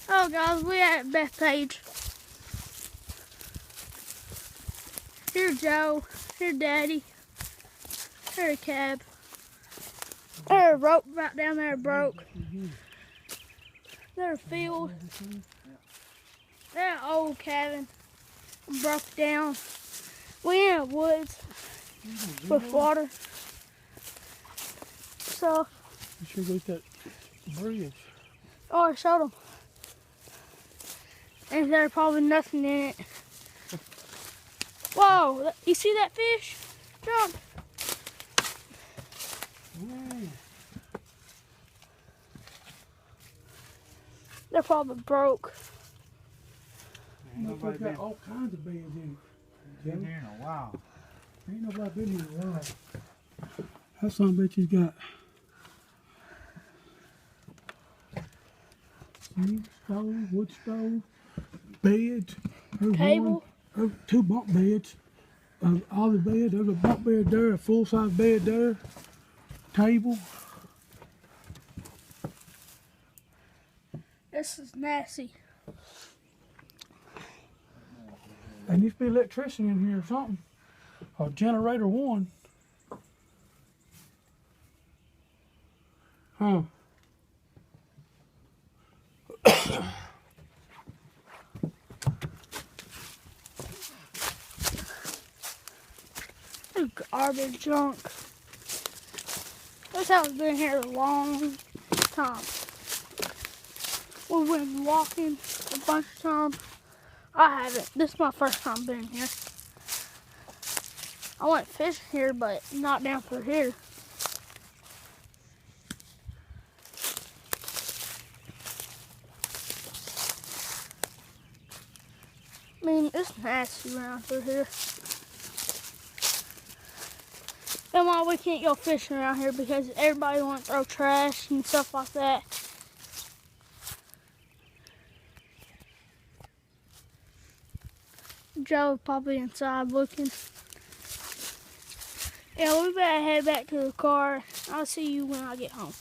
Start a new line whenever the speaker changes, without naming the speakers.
Oh guys, we at Bethpage. Here's Joe. Here's Daddy. Here's a cab. There's a rope right down there broke. There's a field. There's an old cabin. Broke down. We in the woods with water. So.
You should look at that bridge.
Oh, I showed them. And there's probably nothing in it. Whoa, you see that fish? Jump.
Ooh.
They're probably broke.
Ain't nobody
Got
been
all kinds of beds in it.
in here in a while.
Ain't nobody been here in a while. That son of a bitch has got stove, wood stove, beds. There's
Table.
there's 2 bunk beds. All the beds. There's a bunk bed there, a full-size bed there, table.
This is nasty.
There needs to be electricity in here or something. Or generator 1. Huh.
This garbage junk. This house has been here a long time. We've been walking a bunch of times. I haven't. This is my first time being here. I went fishing here, but not down through here. I mean, it's nasty around through here. And why we can't go fishing around here because everybody wants to throw trash and stuff like that. Joe probably inside looking. Yeah, we better head back to the car. I'll see you when I get home.